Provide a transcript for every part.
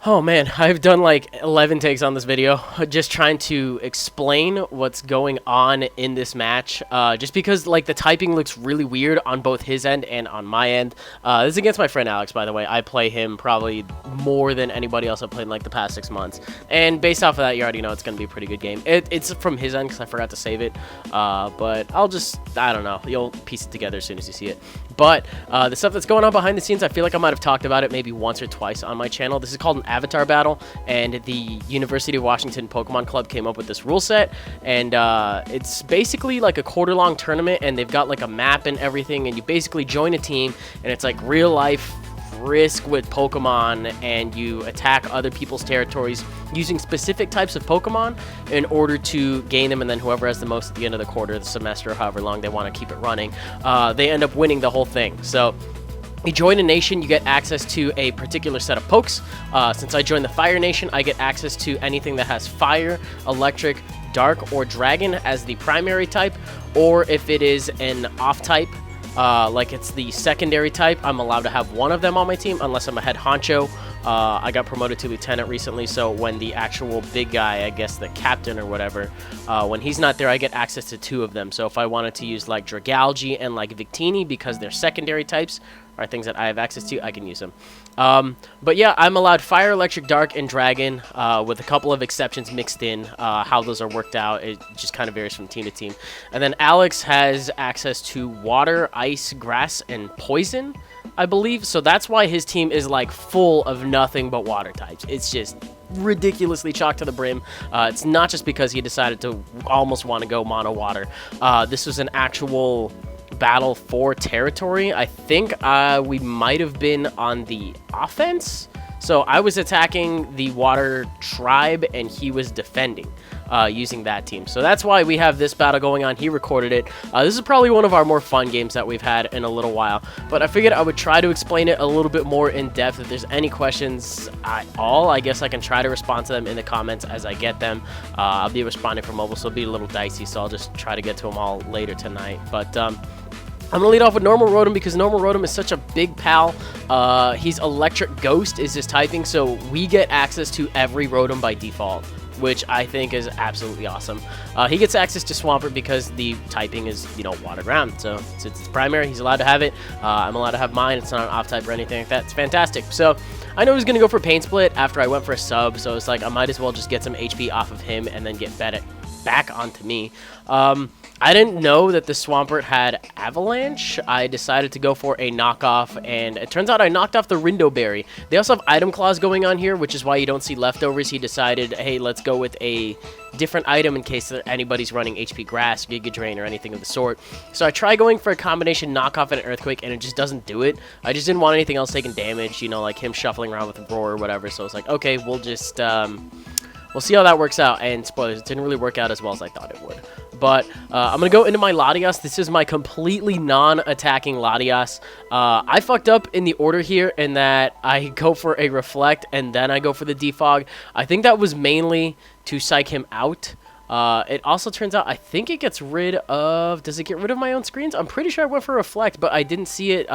Oh man, I've done like 11 takes on this video, just trying to explain what's going on in this match, just because like the typing looks really weird on both his end and on my end. This is against my friend Alex, by the way. I play him probably more than anybody else I've played in like the past 6 months, and based off of that, you already know it's going to be a pretty good game. It's from his end because I forgot to save it, but I don't know, you'll piece it together as soon as you see it. But the stuff that's going on behind the scenes, I feel like I might have talked about it maybe once or twice on my channel. This is called an avatar battle, and the University of Washington Pokemon Club came up with this rule set, and it's basically like a quarter-long tournament, and they've got like a map and everything, and you basically join a team, and it's like real-life risk with Pokemon, and you attack other people's territories using specific types of Pokemon in order to gain them, and then whoever has the most at the end of the quarter, the semester, or however long they want to keep it running, they end up winning the whole thing. So you join a nation, you get access to a particular set of pokes. Since I joined the Fire Nation, I get access to anything that has Fire, Electric, Dark, or Dragon as the primary type, or if it is an off-type, like it's the secondary type, I'm allowed to have one of them on my team unless I'm a head honcho. I got promoted to lieutenant recently, so when the actual big guy, I guess the captain or whatever, when he's not there, I get access to 2 of them. So if I wanted to use like Dragalge and like Victini because they're secondary types, are things that I have access to, I can use them. But yeah, I'm allowed Fire, Electric, Dark, and Dragon, with a couple of exceptions mixed in. How those are worked out, it just kind of varies from team to team. And then Alex has access to Water, Ice, Grass, and Poison, I believe. So that's why his team is like full of nothing but water types. It's just ridiculously chalked to the brim. It's not just because he decided to almost want to go mono water. This was an actual battle for territory. I think we might have been on the offense. So I was attacking the water tribe and he was defending using that team. So that's why we have this battle going on. He recorded it. This is probably one of our more fun games that we've had in a little while, but I figured I would try to explain it a little bit more in depth. If there's any questions at all, I guess I can try to respond to them in the comments as I get them. I'll be responding from mobile, so it'll be a little dicey, so I'll just try to get to them all later tonight. But I'm going to lead off with Normal Rotom because Normal Rotom is such a big pal. He's Electric Ghost is his typing, so we get access to every Rotom by default, which I think is absolutely awesome. He gets access to Swampert because the typing is, you know, Water Ground. So since it's primary, he's allowed to have it. I'm allowed to have mine. It's not an off-type or anything like that. It's fantastic. So I know he's going to go for Pain Split after I went for a sub, so it's like I might as well just get some HP off of him and then get back onto me. I didn't know that the Swampert had Avalanche. I decided to go for a knockoff, and it turns out I knocked off the Rindo Berry. They also have Item Clause going on here, which is why you don't see leftovers. He decided, hey, let's go with a different item in case anybody's running HP Grass, Giga Drain, or anything of the sort. So I try going for a combination knockoff and an Earthquake, and it just doesn't do it. I just didn't want anything else taking damage, you know, like him shuffling around with Roar or whatever. So it's like, okay, we'll just we'll see how that works out. And spoilers, it didn't really work out as well as I thought it would. But I'm going to go into my Latias. This is my completely non-attacking Latias. I fucked up in the order here in that I go for a Reflect and then I go for the Defog. I think that was mainly to psych him out. It also turns out I think it gets rid of... Does it get rid of my own screens? I'm pretty sure I went for Reflect, but I didn't see it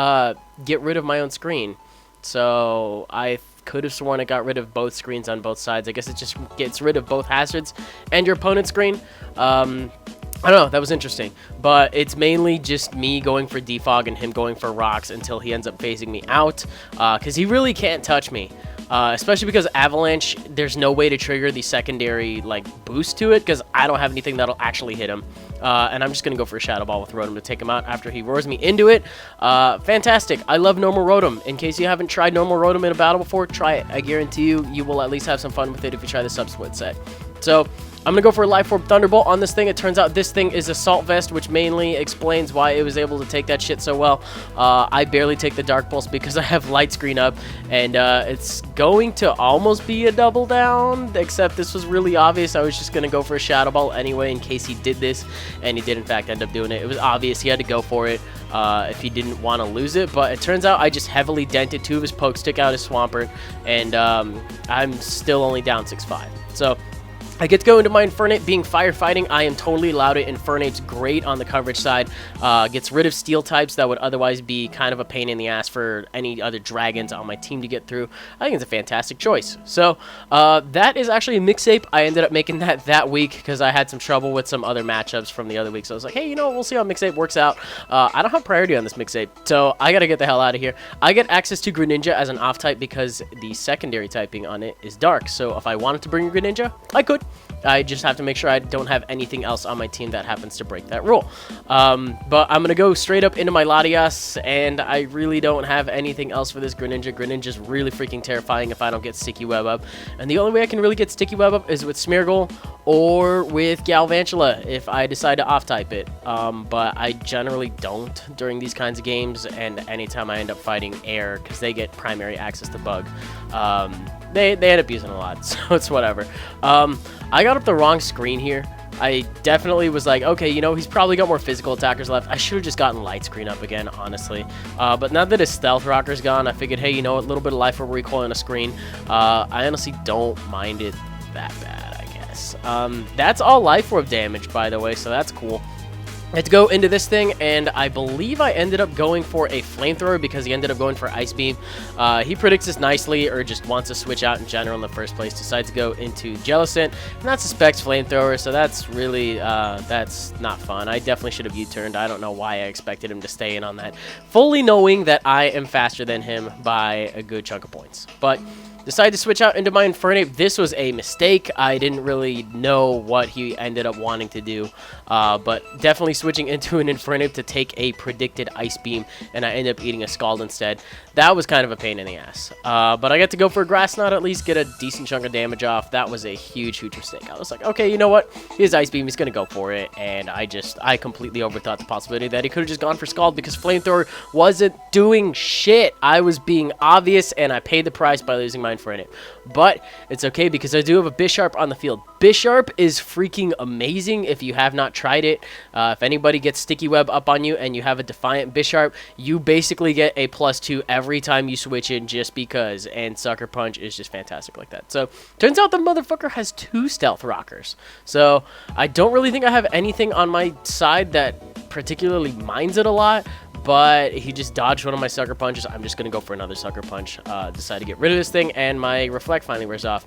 get rid of my own screen. So I could have sworn it got rid of both screens on both sides. I guess it just gets rid of both hazards and your opponent's screen. I don't know, that was interesting, but it's mainly just me going for Defog and him going for Rocks until he ends up phasing me out, because he really can't touch me, especially because Avalanche, there's no way to trigger the secondary like boost to it because I don't have anything that'll actually hit him, and I'm just going to go for a Shadow Ball with Rotom to take him out after he roars me into it. Fantastic. I love Normal Rotom. In case you haven't tried Normal Rotom in a battle before, try it. I guarantee you will at least have some fun with it if you try the Sub-Split set. So I'm going to go for a Life Orb Thunderbolt on this thing. It turns out this thing is Assault Vest, which mainly explains why it was able to take that shit so well. I barely take the Dark Pulse because I have Light Screen up, and it's going to almost be a double down, except this was really obvious. I was just going to go for a Shadow Ball anyway in case he did this, and he did in fact end up doing it. It was obvious he had to go for it if he didn't want to lose it, but it turns out I just heavily dented 2 of his pokes, took out his Swampert, and I'm still only down 6-5. So I get to go into my Infernate. Being firefighting, I am totally allowed it. Infernate's great on the coverage side. Gets rid of steel types that would otherwise be kind of a pain in the ass for any other dragons on my team to get through. I think it's a fantastic choice. So that is actually a mixtape. I ended up making that week because I had some trouble with some other matchups from the other week. So I was like, hey, you know, we'll see how mixtape works out. I don't have priority on this mixtape, so I got to get the hell out of here. I get access to Greninja as an off type because the secondary typing on it is dark. So if I wanted to bring Greninja, I could. I just have to make sure I don't have anything else on my team that happens to break that rule. But I'm going to go straight up into my Latias, and I really don't have anything else for this Greninja. Greninja's really freaking terrifying if I don't get Sticky Web up. And the only way I can really get Sticky Web up is with Smeargle or with Galvantula if I decide to off-type it. But I generally don't during these kinds of games, and anytime I end up fighting Air, because they get primary access to Bug, they end up using a lot, so it's whatever. I got up the wrong screen here. I definitely was like, okay, you know, he's probably got more physical attackers left. I should have just gotten light screen up again, honestly. But now that his stealth rocker's gone, I figured, hey, you know, a little bit of life or recoil on a screen. I honestly don't mind it that bad, I guess. That's all life orb damage, by the way, so that's cool. I had to go into this thing, and I believe I ended up going for a flamethrower because he ended up going for Ice Beam. He predicts this nicely, or just wants to switch out in general in the first place. Decides to go into Jellicent, and that suspects flamethrower, so that's really, that's not fun. I definitely should have U-turned. I don't know why I expected him to stay in on that, fully knowing that I am faster than him by a good chunk of points. But decided to switch out into my Infernape. This was a mistake. I didn't really know what he ended up wanting to do, but definitely switching into an Infernape to take a predicted Ice Beam, and I ended up eating a Scald instead. That was kind of a pain in the ass. But I got to go for a Grass Knot, at least get a decent chunk of damage off. That was a huge, huge mistake. I was like, okay, you know what? His Ice Beam, he's going to go for it, and I completely overthought the possibility that he could have just gone for Scald because Flamethrower wasn't doing shit. I was being obvious, and I paid the price by losing my Infernape. But it's okay because I do have a Bisharp on the field. Bisharp is freaking amazing if you have not tried it. If anybody gets Sticky Web up on you and you have a Defiant Bisharp, you basically get a +2 every time you switch in just because, and Sucker Punch is just fantastic like that. So, turns out the motherfucker has 2 Stealth Rockers. So, I don't really think I have anything on my side that particularly minds it a lot, but he just dodged one of my Sucker Punches. I'm just going to go for another Sucker Punch. Decide to get rid of this thing, and my Reflect finally wears off.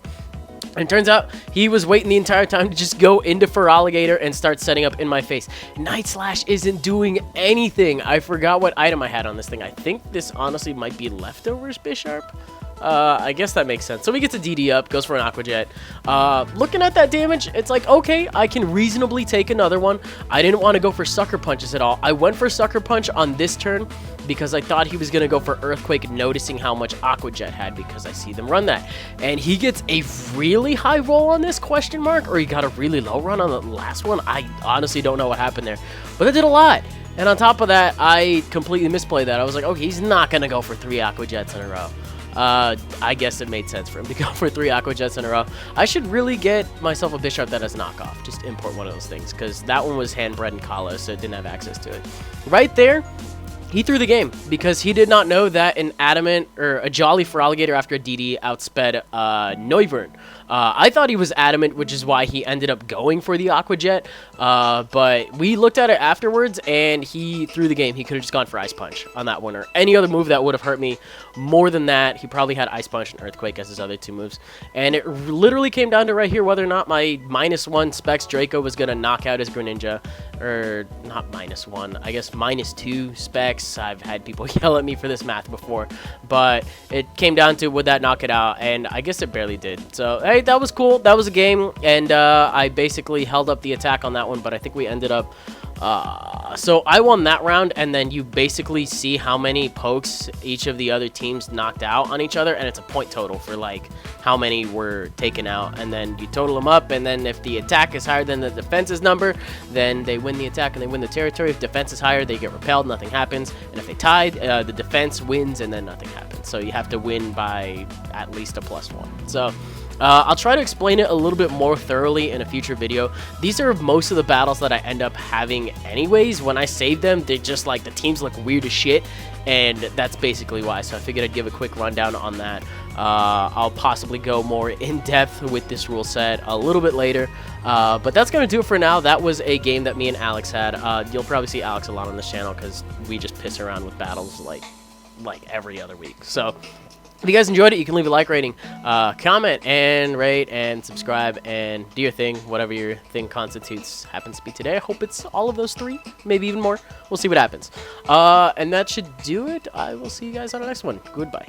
And it turns out he was waiting the entire time to just go into Feraligatr and start setting up in my face. Night Slash isn't doing anything. I forgot what item I had on this thing. I think this honestly might be Leftovers Bisharp. I guess that makes sense. So we get to DD up, goes for an Aqua Jet. Looking at that damage, it's like, okay, I can reasonably take another one. I didn't want to go for Sucker Punches at all. I went for Sucker Punch on this turn because I thought he was going to go for Earthquake, noticing how much Aqua Jet had because I see them run that. And he gets a really high roll on this, question mark, or he got a really low run on the last one. I honestly don't know what happened there, but that did a lot. And on top of that, I completely misplayed that. I was like, okay, he's not going to go for 3 Aqua Jets in a row. I guess it made sense for him to go for 3 Aqua Jets in a row. I should really get myself a Bisharp that has knockoff. Just import one of those things, because that one was handbred in Kalos, so it didn't have access to it. Right there, he threw the game, because he did not know that an Adamant, or a Jolly Feraligatr after a DD outsped Noivern. I thought he was Adamant, which is why he ended up going for the Aqua Jet, but we looked at it afterwards, and he threw the game. He could have just gone for Ice Punch on that one, or any other move that would have hurt me more than that. He probably had Ice Punch and Earthquake as his other 2 moves, and it literally came down to right here whether or not my -1 Specs Draco was going to knock out his Greninja, or not -1, I guess -2 Specs. I've had people yell at me for this math before, but it came down to would that knock it out, and I guess it barely did. So, hey, that was cool. That was a game, and I basically held up the attack on that one, but I think we ended up... so I won that round, and then you basically see how many pokes each of the other teams knocked out on each other, and it's a point total for, like, how many were taken out, and then you total them up, and then if the attack is higher than the defense's number, then they win the attack and they win the territory. If defense is higher, they get repelled, nothing happens, and if they tied, the defense wins, and then nothing happens. So you have to win by at least a +1. So... I'll try to explain it a little bit more thoroughly in a future video. These are most of the battles that I end up having anyways. When I save them, they're just like the teams look weird as shit, and that's basically why. So I figured I'd give a quick rundown on that. I'll possibly go more in depth with this rule set a little bit later. But that's going to do it for now. That was a game that me and Alex had. You'll probably see Alex a lot on this channel because we just piss around with battles like every other week. So if you guys enjoyed it, you can leave a like rating, comment, and rate, and subscribe, and do your thing, whatever your thing constitutes happens to be today. I hope it's all of those 3, maybe even more. We'll see what happens. And that should do it. I will see you guys on the next one. Goodbye.